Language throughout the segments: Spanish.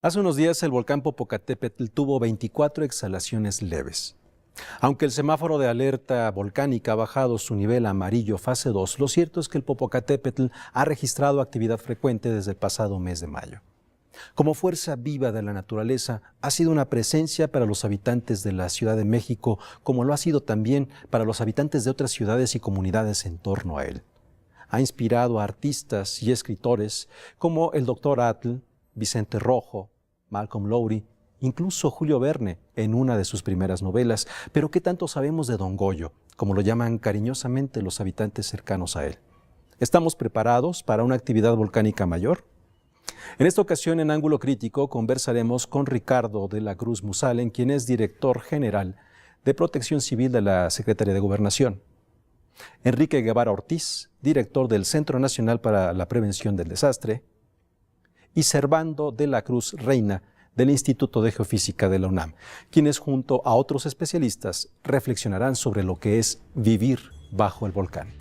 Hace unos días el volcán Popocatépetl tuvo 24 exhalaciones leves. Aunque el semáforo de alerta volcánica ha bajado su nivel a amarillo fase 2, lo cierto es que el Popocatépetl ha registrado actividad frecuente desde el pasado mes de mayo. Como fuerza viva de la naturaleza, ha sido una presencia para los habitantes de la Ciudad de México, como lo ha sido también para los habitantes de otras ciudades y comunidades en torno a él. Ha inspirado a artistas y escritores como el Dr. Atl, Vicente Rojo, Malcolm Lowry, incluso Julio Verne en una de sus primeras novelas. Pero ¿qué tanto sabemos de Don Goyo, como lo llaman cariñosamente los habitantes cercanos a él? ¿Estamos preparados para una actividad volcánica mayor? En esta ocasión, en Ángulo Crítico, conversaremos con Ricardo de la Cruz Musalen, quien es director general de Protección Civil de la Secretaría de Gobernación. Enrique Guevara Ortiz, director del Centro Nacional para la Prevención del Desastre, y Servando de la Cruz Reina, del Instituto de Geofísica de la UNAM, quienes junto a otros especialistas reflexionarán sobre lo que es vivir bajo el volcán.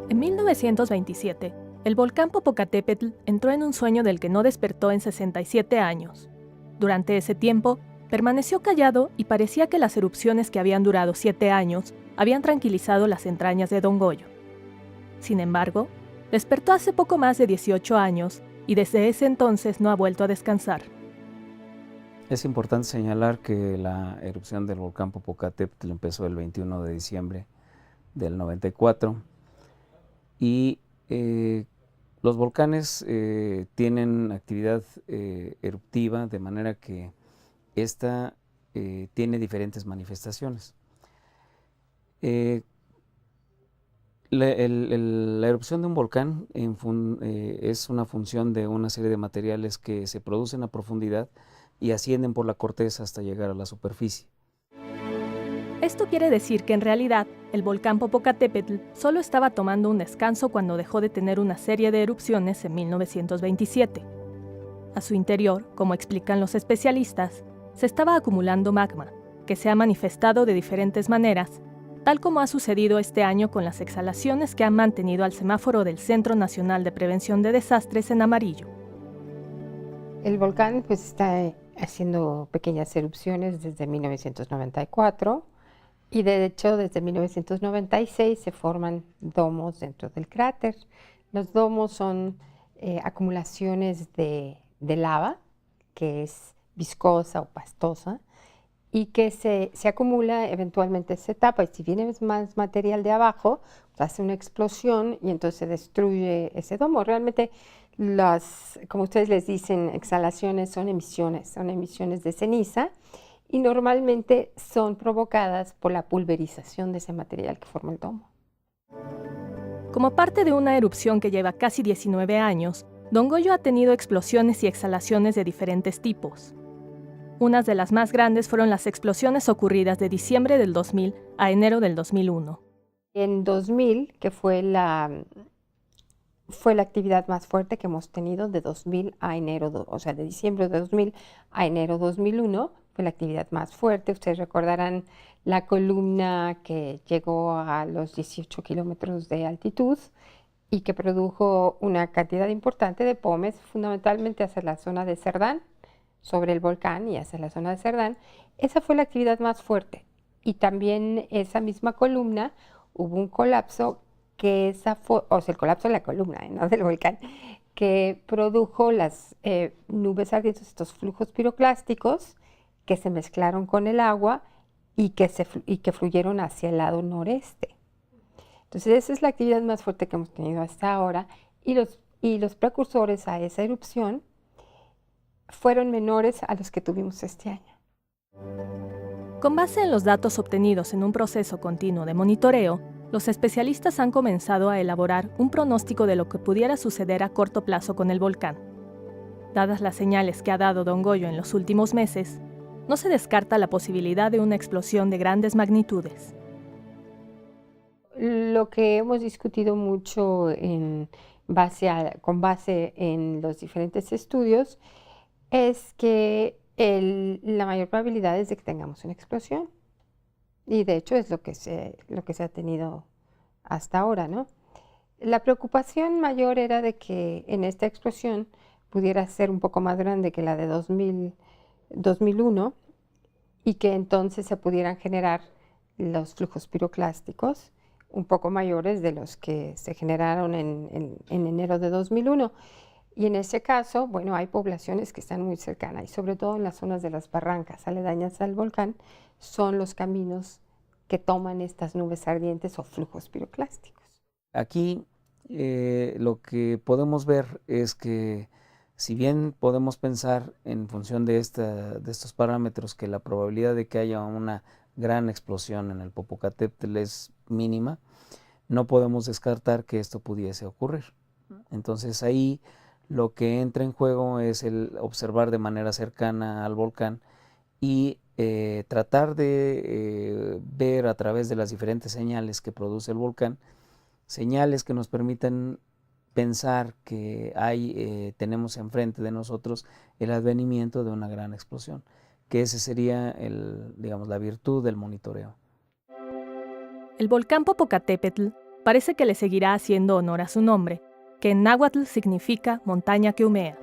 En 1927, el volcán Popocatépetl entró en un sueño del que no despertó en 67 años. Durante ese tiempo, permaneció callado y parecía que las erupciones que habían durado 7 años habían tranquilizado las entrañas de Don Goyo. Sin embargo, despertó hace poco más de 18 años y desde ese entonces no ha vuelto a descansar. Es importante señalar que la erupción del volcán Popocatépetl empezó el 21 de diciembre del 94 y los volcanes tienen actividad eruptiva, de manera que esta tiene diferentes manifestaciones. La erupción de un volcán es una función de una serie de materiales que se producen a profundidad y ascienden por la corteza hasta llegar a la superficie. Esto quiere decir que en realidad el volcán Popocatépetl solo estaba tomando un descanso cuando dejó de tener una serie de erupciones en 1927. A su interior, como explican los especialistas, se estaba acumulando magma, que se ha manifestado de diferentes maneras, tal como ha sucedido este año con las exhalaciones que han mantenido al semáforo del Centro Nacional de Prevención de Desastres en amarillo. El volcán está haciendo pequeñas erupciones desde 1994 y de hecho desde 1996 se forman domos dentro del cráter. Los domos son acumulaciones de lava que es viscosa o pastosa y que se acumula, eventualmente se tapa y si viene más material de abajo, pues hace una explosión y entonces se destruye ese domo. Realmente como ustedes les dicen, exhalaciones son emisiones de ceniza y normalmente son provocadas por la pulverización de ese material que forma el domo. Como parte de una erupción que lleva casi 19 años, Don Goyo ha tenido explosiones y exhalaciones de diferentes tipos. Unas de las más grandes fueron las explosiones ocurridas de diciembre del 2000 a enero del 2001. En 2000, que fue la actividad más fuerte que hemos tenido de 2000 a enero, o sea, de diciembre de 2000 a enero 2001, fue la actividad más fuerte. Ustedes recordarán la columna que llegó a los 18 kilómetros de altitud y que produjo una cantidad importante de pómez, fundamentalmente hacia la zona de Cerdán, sobre el volcán y hacia la zona de Cerdán. Esa fue la actividad más fuerte. Y también esa misma columna hubo un colapso el colapso de la columna, no del volcán, que produjo las nubes ardientes, estos flujos piroclásticos que se mezclaron con el agua y que fluyeron hacia el lado noreste. Entonces esa es la actividad más fuerte que hemos tenido hasta ahora y los precursores a esa erupción fueron menores a los que tuvimos este año. Con base en los datos obtenidos en un proceso continuo de monitoreo, los especialistas han comenzado a elaborar un pronóstico de lo que pudiera suceder a corto plazo con el volcán. Dadas las señales que ha dado Don Goyo en los últimos meses, no se descarta la posibilidad de una explosión de grandes magnitudes. Lo que hemos discutido mucho en con base en los diferentes estudios, es que la mayor probabilidad es de que tengamos una explosión. Y de hecho es lo que se ha tenido hasta ahora, ¿no? La preocupación mayor era de que en esta explosión pudiera ser un poco más grande que la de 2001 y que entonces se pudieran generar los flujos piroclásticos un poco mayores de los que se generaron en enero de 2001. Y en ese caso, bueno, hay poblaciones que están muy cercanas y sobre todo en las zonas de las barrancas aledañas al volcán son los caminos que toman estas nubes ardientes o flujos piroclásticos. Aquí lo que podemos ver es que si bien podemos pensar en función de estos parámetros que la probabilidad de que haya una gran explosión en el Popocatépetl es mínima, no podemos descartar que esto pudiese ocurrir. Entonces ahí lo que entra en juego es el observar de manera cercana al volcán y tratar de ver a través de las diferentes señales que produce el volcán, señales que nos permiten pensar que tenemos enfrente de nosotros el advenimiento de una gran explosión, que ese sería la virtud del monitoreo. El volcán Popocatépetl parece que le seguirá haciendo honor a su nombre, que en náhuatl significa montaña que humea.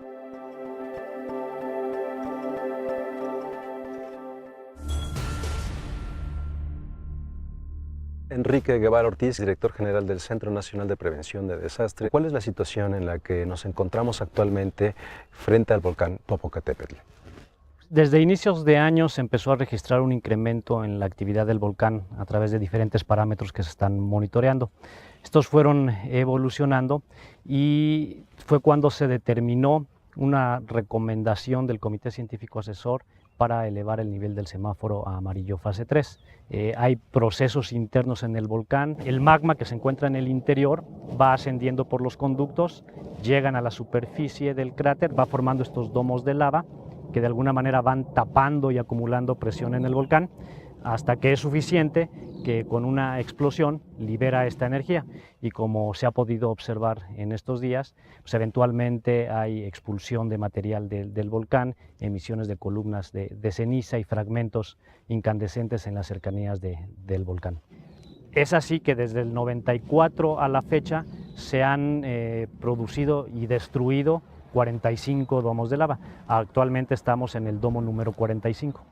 Enrique Guevara Ortiz, director general del Centro Nacional de Prevención de Desastres. ¿Cuál es la situación en la que nos encontramos actualmente frente al volcán Popocatépetl? Desde inicios de año se empezó a registrar un incremento en la actividad del volcán a través de diferentes parámetros que se están monitoreando. Estos fueron evolucionando y fue cuando se determinó una recomendación del Comité Científico Asesor para elevar el nivel del semáforo a amarillo fase 3. Hay procesos internos en el volcán. El magma que se encuentra en el interior va ascendiendo por los conductos, llegan a la superficie del cráter, va formando estos domos de lava que de alguna manera van tapando y acumulando presión en el volcán hasta que es suficiente que con una explosión libera esta energía y como se ha podido observar en estos días, pues eventualmente hay expulsión de material del volcán, emisiones de columnas de ceniza y fragmentos incandescentes en las cercanías del volcán. Es así que desde el 94 a la fecha se han producido y destruido 45 domos de lava. Actualmente estamos en el domo número 45.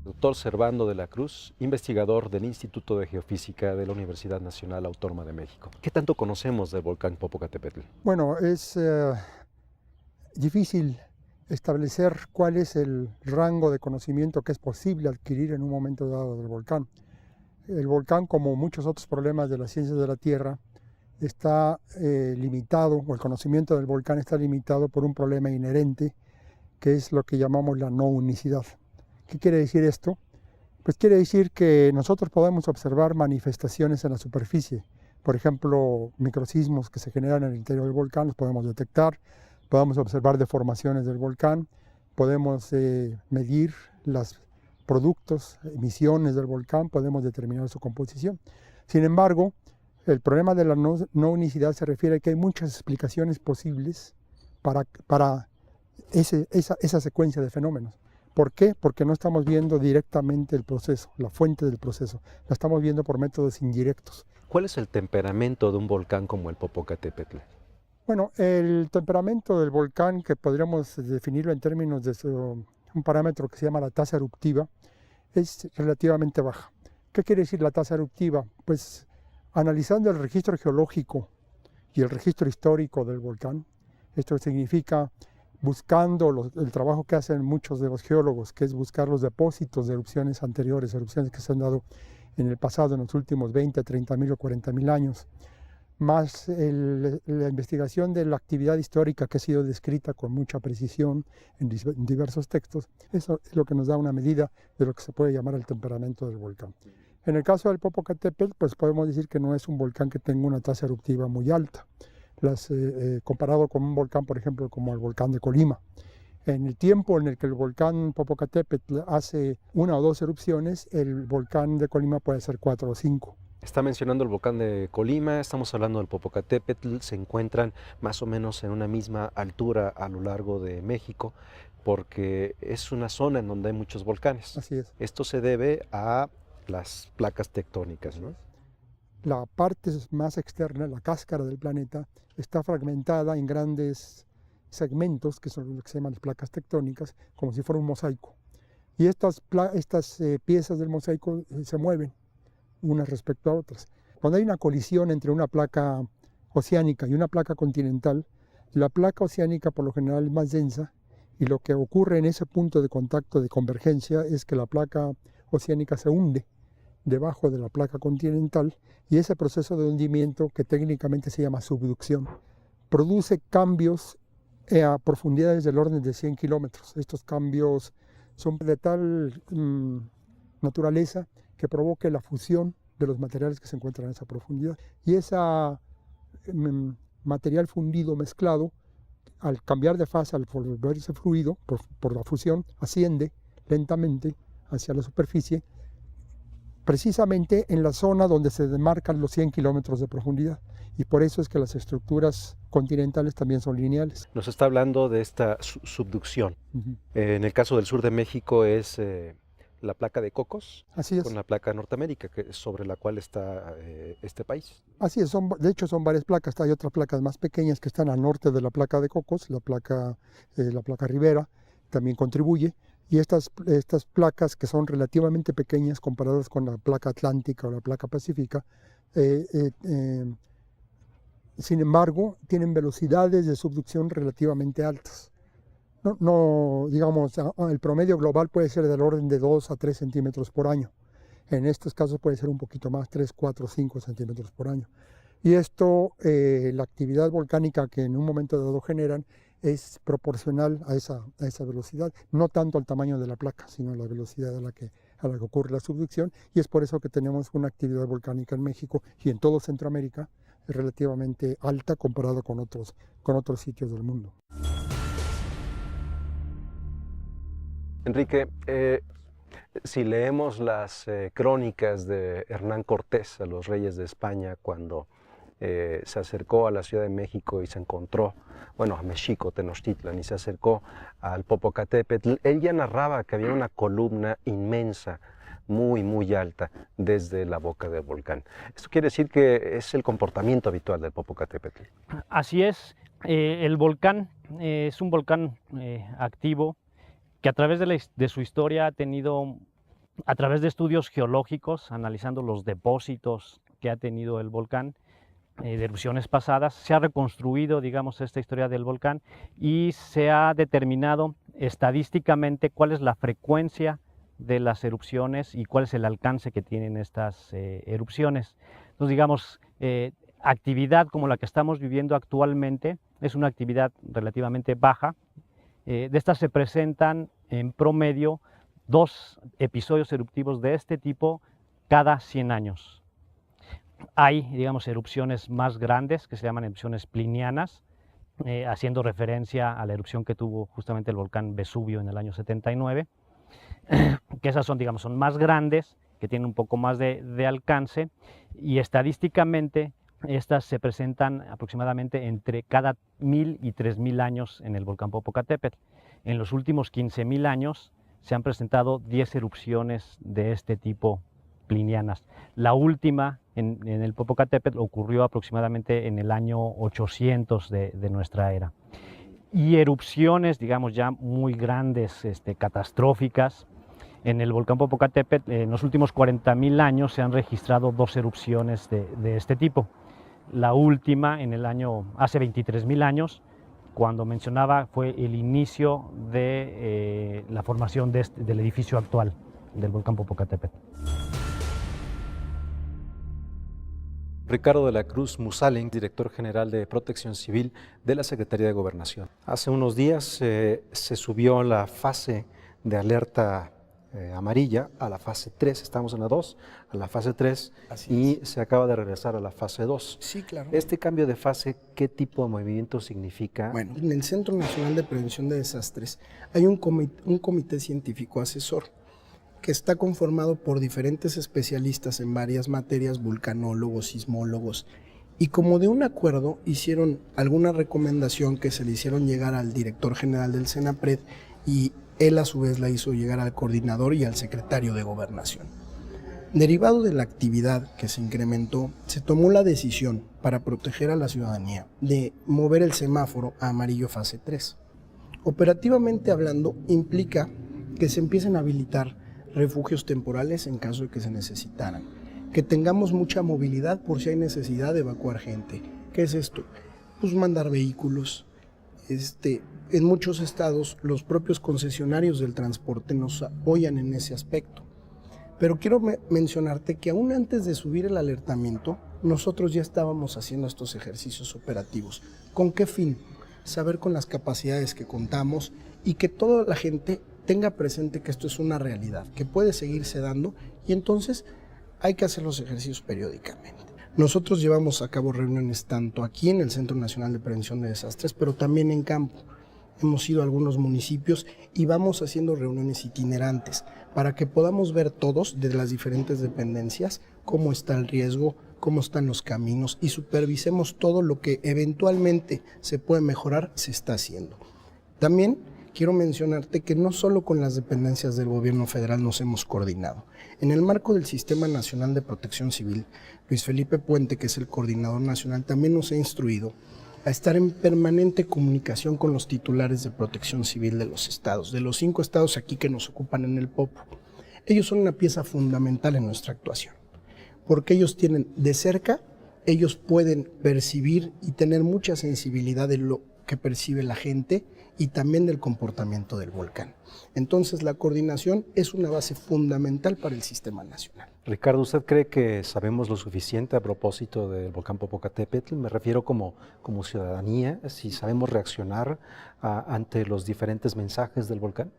Doctor Servando de la Cruz, investigador del Instituto de Geofísica de la Universidad Nacional Autónoma de México. ¿Qué tanto conocemos del volcán Popocatépetl? Bueno, es difícil establecer cuál es el rango de conocimiento que es posible adquirir en un momento dado del volcán. El volcán, como muchos otros problemas de las ciencias de la Tierra, está limitado, o el conocimiento del volcán está limitado por un problema inherente, que es lo que llamamos la no unicidad. ¿Qué quiere decir esto? Pues quiere decir que nosotros podemos observar manifestaciones en la superficie. Por ejemplo, microsismos que se generan en el interior del volcán los podemos detectar, podemos observar deformaciones del volcán, podemos medir los productos, emisiones del volcán, podemos determinar su composición. Sin embargo, el problema de la no unicidad se refiere a que hay muchas explicaciones posibles para esa secuencia de fenómenos. ¿Por qué? Porque no estamos viendo directamente el proceso, la fuente del proceso. La estamos viendo por métodos indirectos. ¿Cuál es el temperamento de un volcán como el Popocatépetl? Bueno, el temperamento del volcán, que podríamos definirlo en términos de un parámetro que se llama la tasa eruptiva, es relativamente baja. ¿Qué quiere decir la tasa eruptiva? Pues analizando el registro geológico y el registro histórico del volcán, esto significa buscando el trabajo que hacen muchos de los geólogos, que es buscar los depósitos de erupciones anteriores, erupciones que se han dado en el pasado, en los últimos 20, 30.000 o 40.000 años, más la investigación de la actividad histórica que ha sido descrita con mucha precisión en diversos textos. Eso es lo que nos da una medida de lo que se puede llamar el temperamento del volcán. En el caso del Popocatépetl, pues podemos decir que no es un volcán que tenga una tasa eruptiva muy alta, comparado con un volcán, por ejemplo, como el volcán de Colima. En el tiempo en el que el volcán Popocatépetl hace 1 o 2 erupciones, el volcán de Colima puede hacer 4 o 5. Está mencionando el volcán de Colima, estamos hablando del Popocatépetl, se encuentran más o menos en una misma altura a lo largo de México, porque es una zona en donde hay muchos volcanes. Así es. Esto se debe a las placas tectónicas, ¿no? La parte más externa, la cáscara del planeta, está fragmentada en grandes segmentos, que son lo que se llaman las placas tectónicas, como si fuera un mosaico. Y estas piezas del mosaico se mueven unas respecto a otras. Cuando hay una colisión entre una placa oceánica y una placa continental, la placa oceánica por lo general es más densa, y lo que ocurre en ese punto de contacto de convergencia es que la placa oceánica se hunde debajo de la placa continental, y ese proceso de hundimiento, que técnicamente se llama subducción, produce cambios a profundidades del orden de 100 kilómetros. Estos cambios son de tal naturaleza que provoque la fusión de los materiales que se encuentran en esa profundidad. Y ese material fundido mezclado, al cambiar de fase, al volverse fluido por la fusión, asciende lentamente hacia la superficie, precisamente en la zona donde se demarcan los 100 kilómetros de profundidad. Y por eso es que las estructuras continentales también son lineales. Nos está hablando de esta subducción. En el caso del sur de México es la placa de Cocos, Así es. con la placa de Norteamérica, sobre la cual está este país. Así es, de hecho son varias placas. Hay otras placas más pequeñas que están al norte de la placa de Cocos, la placa Ribera también contribuye. Y estas placas, que son relativamente pequeñas comparadas con la placa atlántica o la placa pacífica, sin embargo, tienen velocidades de subducción relativamente altas. Digamos, el promedio global puede ser del orden de 2 a 3 centímetros por año. En estos casos puede ser un poquito más, 3, 4, 5 centímetros por año. Y esto, la actividad volcánica que en un momento dado generan, es proporcional a esa velocidad, no tanto al tamaño de la placa, sino a la velocidad a la que ocurre la subducción, y es por eso que tenemos una actividad volcánica en México y en todo Centroamérica relativamente alta comparado con otros sitios del mundo. Enrique, si leemos las crónicas de Hernán Cortés a los reyes de España cuando se acercó a la Ciudad de México y se encontró, a Mexico, Tenochtitlan, y se acercó al Popocatépetl, él ya narraba que había una columna inmensa, muy, muy alta, desde la boca del volcán. Esto quiere decir que es el comportamiento habitual del Popocatépetl. Así es, el volcán es un volcán activo que a través de su historia ha tenido, a través de estudios geológicos, analizando los depósitos que ha tenido el volcán, de erupciones pasadas, se ha reconstruido, digamos, esta historia del volcán y se ha determinado estadísticamente cuál es la frecuencia de las erupciones y cuál es el alcance que tienen estas erupciones. Entonces, digamos, actividad como la que estamos viviendo actualmente es una actividad relativamente baja. De estas se presentan en promedio 2 episodios eruptivos de este tipo cada 100 años. Hay, digamos, erupciones más grandes que se llaman erupciones plinianas, haciendo referencia a la erupción que tuvo justamente el volcán Vesubio en el año 79, que esas son, digamos, son más grandes, que tienen un poco más de alcance, y estadísticamente estas se presentan aproximadamente entre cada 1000 y 3000 años en el volcán Popocatépetl. En los últimos 15.000 años se han presentado 10 erupciones de este tipo plinianas. La última en el Popocatépetl ocurrió aproximadamente en el año 800 de nuestra era. Y erupciones, digamos, ya muy grandes, catastróficas. En el volcán Popocatépetl, en los últimos 40.000 años se han registrado 2 erupciones de este tipo. La última hace 23.000 años, cuando mencionaba, fue el inicio de la formación del edificio actual del volcán Popocatépetl. Ricardo de la Cruz Musalen, director general de Protección Civil de la Secretaría de Gobernación. Hace unos días se subió la fase de alerta amarilla a la fase 3, estamos en la 2, a la fase 3 y se acaba de regresar a la fase 2. Sí, claro. Este cambio de fase, ¿qué tipo de movimiento significa? Bueno, en el Centro Nacional de Prevención de Desastres hay un comité científico asesor que está conformado por diferentes especialistas en varias materias, vulcanólogos, sismólogos, y como de un acuerdo hicieron alguna recomendación que se le hicieron llegar al director general del CENAPRED y él a su vez la hizo llegar al coordinador y al secretario de Gobernación. Derivado de la actividad que se incrementó, se tomó la decisión para proteger a la ciudadanía de mover el semáforo a amarillo fase 3. Operativamente hablando, implica que se empiecen a habilitar refugios temporales en caso de que se necesitaran, que tengamos mucha movilidad por si hay necesidad de evacuar gente. ¿Qué es esto? Pues mandar vehículos. En muchos estados los propios concesionarios del transporte nos apoyan en ese aspecto. Pero quiero mencionarte que aún antes de subir el alertamiento, nosotros ya estábamos haciendo estos ejercicios operativos. ¿Con qué fin? Saber con las capacidades que contamos y que toda la gente tenga presente que esto es una realidad, que puede seguirse dando y entonces hay que hacer los ejercicios periódicamente. Nosotros llevamos a cabo reuniones tanto aquí en el Centro Nacional de Prevención de Desastres, pero también en campo. Hemos ido a algunos municipios y vamos haciendo reuniones itinerantes para que podamos ver todos de las diferentes dependencias cómo está el riesgo, cómo están los caminos y supervisemos todo lo que eventualmente se puede mejorar, se está haciendo. También quiero mencionarte que no solo con las dependencias del gobierno federal nos hemos coordinado. En el marco del Sistema Nacional de Protección Civil, Luis Felipe Puente, que es el coordinador nacional, también nos ha instruido a estar en permanente comunicación con los titulares de protección civil de los estados, de los 5 estados aquí que nos ocupan en el Popo. Ellos son una pieza fundamental en nuestra actuación, porque ellos tienen de cerca, ellos pueden percibir y tener mucha sensibilidad de lo que percibe la gente y también del comportamiento del volcán. Entonces la coordinación es una base fundamental para el sistema nacional. Ricardo, ¿usted cree que sabemos lo suficiente a propósito del volcán Popocatépetl? Me refiero como ciudadanía, si sabemos reaccionar ante los diferentes mensajes del volcán.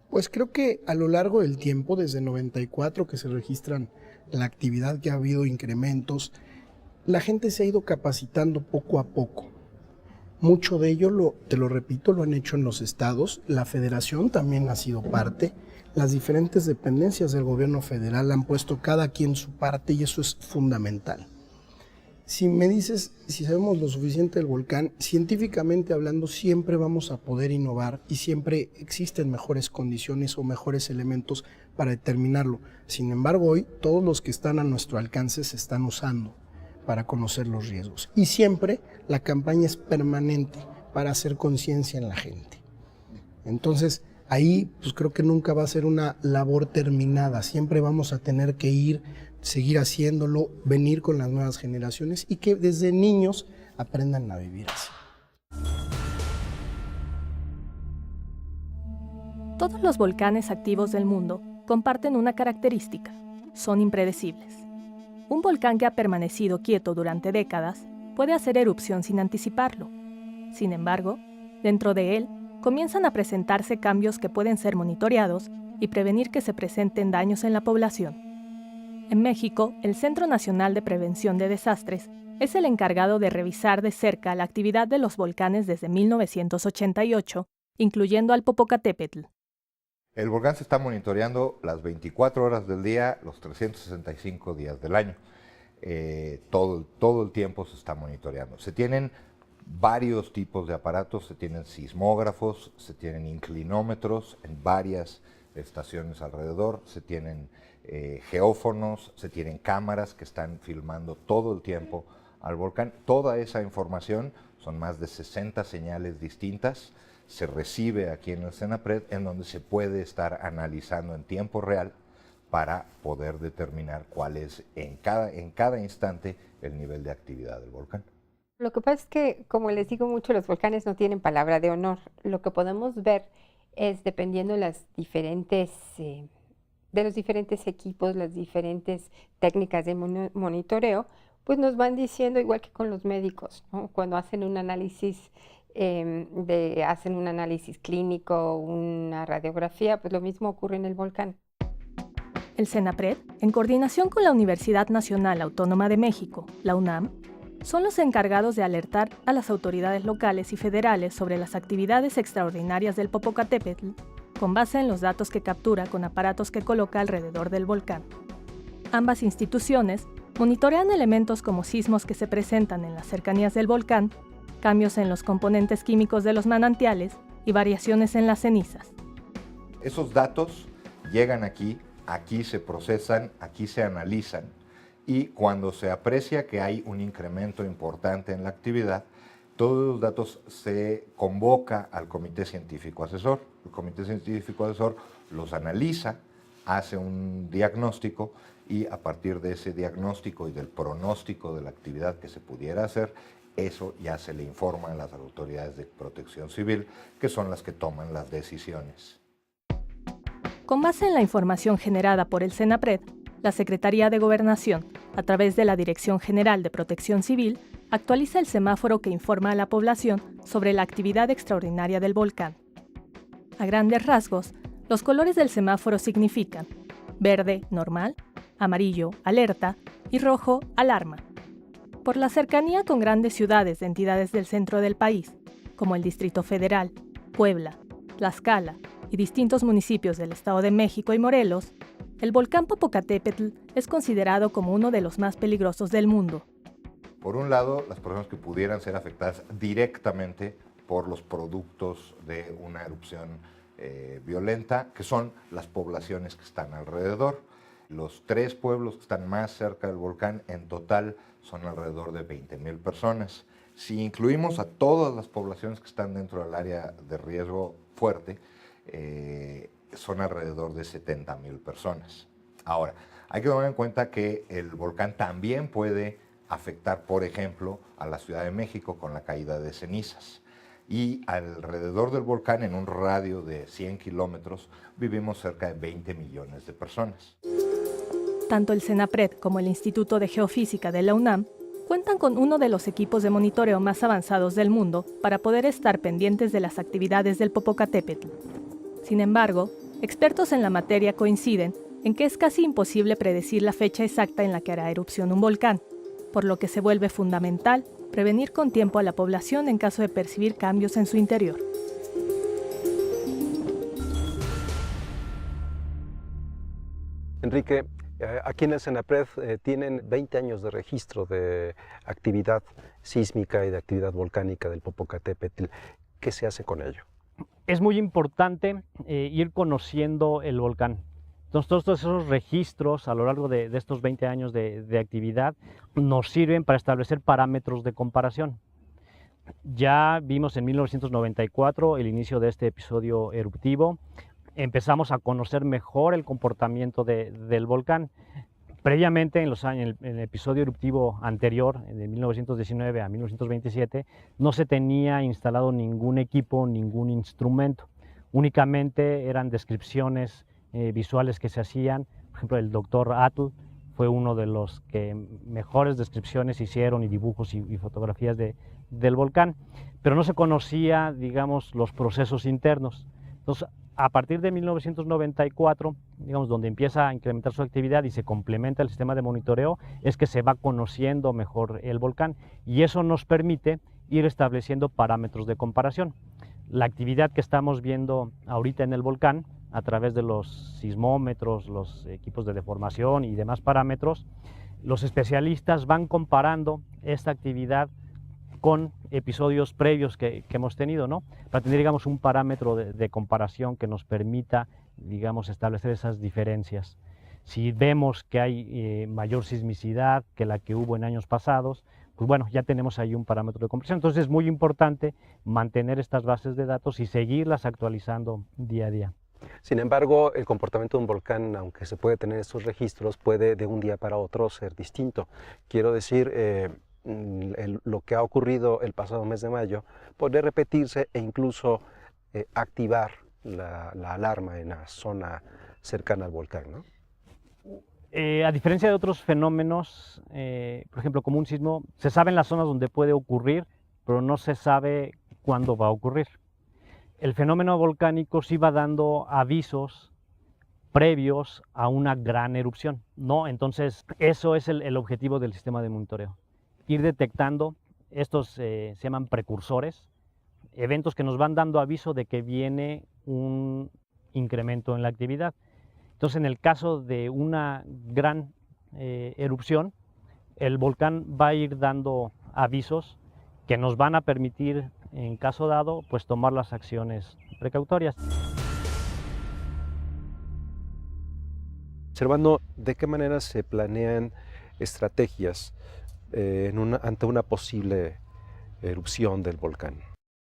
Pues creo que a lo largo del tiempo, desde 94 que se registran la actividad, que ha habido incrementos, la gente se ha ido capacitando poco a poco. Mucho de ello, te lo repito, lo han hecho en los estados, la federación también ha sido parte, las diferentes dependencias del gobierno federal han puesto cada quien su parte y eso es fundamental. Si me dices si sabemos lo suficiente del volcán, científicamente hablando siempre vamos a poder innovar y siempre existen mejores condiciones o mejores elementos para determinarlo. Sin embargo, hoy todos los que están a nuestro alcance se están usando para conocer los riesgos. Y siempre la campaña es permanente para hacer conciencia en la gente. Entonces, ahí pues creo que nunca va a ser una labor terminada. Siempre vamos a tener que seguir haciéndolo, venir con las nuevas generaciones y que desde niños aprendan a vivir así. Todos los volcanes activos del mundo comparten una característica: son impredecibles. Un volcán que ha permanecido quieto durante décadas puede hacer erupción sin anticiparlo. Sin embargo, dentro de él comienzan a presentarse cambios que pueden ser monitoreados y prevenir que se presenten daños en la población. En México, el Centro Nacional de Prevención de Desastres es el encargado de revisar de cerca la actividad de los volcanes desde 1988, incluyendo al Popocatépetl. El volcán se está monitoreando las 24 horas del día, los 365 días del año. Todo el tiempo se está monitoreando. Se tienen varios tipos de aparatos, se tienen sismógrafos, se tienen inclinómetros en varias estaciones alrededor, se tienen geófonos, se tienen cámaras que están filmando todo el tiempo al volcán. Toda esa información, son más de 60 señales distintas, se recibe aquí en el CENAPRED, en donde se puede estar analizando en tiempo real para poder determinar cuál es en cada instante el nivel de actividad del volcán. Lo que pasa es que, como les digo mucho, los volcanes no tienen palabra de honor. Lo que podemos ver es, dependiendo de los diferentes equipos, las diferentes técnicas de monitoreo, pues nos van diciendo, igual que con los médicos, ¿no? Cuando hacen un análisis hacen un análisis clínico, una radiografía, pues lo mismo ocurre en el volcán. El CENAPRED, en coordinación con la Universidad Nacional Autónoma de México, la UNAM, son los encargados de alertar a las autoridades locales y federales sobre las actividades extraordinarias del Popocatépetl con base en los datos que captura con aparatos que coloca alrededor del volcán. Ambas instituciones monitorean elementos como sismos que se presentan en las cercanías del volcán, cambios en los componentes químicos de los manantiales y variaciones en las cenizas. Esos datos llegan aquí se procesan, aquí se analizan, y cuando se aprecia que hay un incremento importante en la actividad, todos los datos se convoca al Comité Científico Asesor. El Comité Científico Asesor los analiza, hace un diagnóstico, y a partir de ese diagnóstico y del pronóstico de la actividad que se pudiera hacer, eso ya se le informa a las autoridades de protección civil, que son las que toman las decisiones. Con base en la información generada por el CENAPRED, la Secretaría de Gobernación, a través de la Dirección General de Protección Civil, actualiza el semáforo que informa a la población sobre la actividad extraordinaria del volcán. A grandes rasgos, los colores del semáforo significan verde, normal, amarillo, alerta y rojo, alarma. Por la cercanía con grandes ciudades de entidades del centro del país, como el Distrito Federal, Puebla, Tlaxcala y distintos municipios del Estado de México y Morelos, el volcán Popocatépetl es considerado como uno de los más peligrosos del mundo. Por un lado, las personas que pudieran ser afectadas directamente por los productos de una erupción violenta, que son las poblaciones que están alrededor. Los 3 pueblos que están más cerca del volcán, en total son alrededor de 20,000 personas. Si incluimos a todas las poblaciones que están dentro del área de riesgo fuerte, son alrededor de 70,000 personas. Ahora, hay que tomar en cuenta que el volcán también puede afectar, por ejemplo, a la Ciudad de México con la caída de cenizas. Y alrededor del volcán, en un radio de 100 kilómetros, vivimos cerca de 20 millones de personas. Tanto el CENAPRED como el Instituto de Geofísica de la UNAM cuentan con uno de los equipos de monitoreo más avanzados del mundo para poder estar pendientes de las actividades del Popocatépetl. Sin embargo, expertos en la materia coinciden en que es casi imposible predecir la fecha exacta en la que hará erupción un volcán, por lo que se vuelve fundamental prevenir con tiempo a la población en caso de percibir cambios en su interior. Enrique, aquí en el CENAPRED tienen 20 años de registro de actividad sísmica y de actividad volcánica del Popocatépetl. ¿Qué se hace con ello? Es muy importante ir conociendo el volcán. Entonces, todos esos registros a lo largo de estos 20 años de actividad nos sirven para establecer parámetros de comparación. Ya vimos en 1994 el inicio de este episodio eruptivo. Empezamos a conocer mejor el comportamiento del volcán. Previamente, en el episodio eruptivo anterior, de 1919 a 1927, no se tenía instalado ningún equipo, ningún instrumento. Únicamente eran descripciones visuales que se hacían. Por ejemplo, el doctor Atl fue uno de los que mejores descripciones hicieron, y dibujos y fotografías del volcán, pero no se conocía, digamos, los procesos internos. Entonces, a partir de 1994, digamos, donde empieza a incrementar su actividad y se complementa el sistema de monitoreo, es que se va conociendo mejor el volcán, y eso nos permite ir estableciendo parámetros de comparación. La actividad que estamos viendo ahorita en el volcán, a través de los sismómetros, los equipos de deformación y demás parámetros, los especialistas van comparando esta actividad con episodios previos que hemos tenido, ¿no? Para tener, digamos, un parámetro de comparación que nos permita, digamos, establecer esas diferencias. Si vemos que hay mayor sismicidad que la que hubo en años pasados, pues bueno, ya tenemos ahí un parámetro de comparación. Entonces es muy importante mantener estas bases de datos y seguirlas actualizando día a día. Sin embargo, el comportamiento de un volcán, aunque se puede tener estos registros, puede de un día para otro ser distinto. Quiero decir, lo que ha ocurrido el pasado mes de mayo puede repetirse e incluso activar la alarma en la zona cercana al volcán, ¿no? A diferencia de otros fenómenos, por ejemplo, como un sismo, se sabe en las zonas donde puede ocurrir, pero no se sabe cuándo va a ocurrir. El fenómeno volcánico sí va dando avisos previos a una gran erupción, ¿no? Entonces, eso es el objetivo del sistema de monitoreo. Ir detectando, estos se llaman precursores, eventos que nos van dando aviso de que viene un incremento en la actividad. Entonces, en el caso de una gran erupción, el volcán va a ir dando avisos que nos van a permitir, en caso dado, pues tomar las acciones precautorias. Servando, ¿de qué manera se planean estrategias ante una posible erupción del volcán?